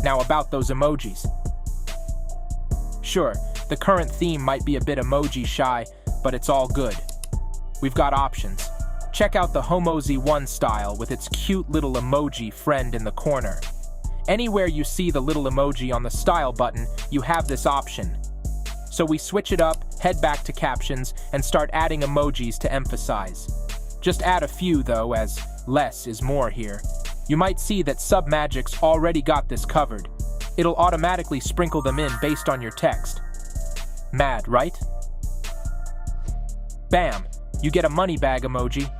Now about those emojis. Sure, the current theme might be a bit emoji shy, but it's all good. We've got options. Check out the Homozi1 style with its cute little emoji friend in the corner. Anywhere you see the little emoji on the style button, you have this option. So we switch it up, head back to captions, and start adding emojis to emphasize. Just add a few though, as less is more here. You might see that Submagic's already got this covered. It'll automatically sprinkle them in based on your text. Mad, right? Bam! You get a money bag emoji,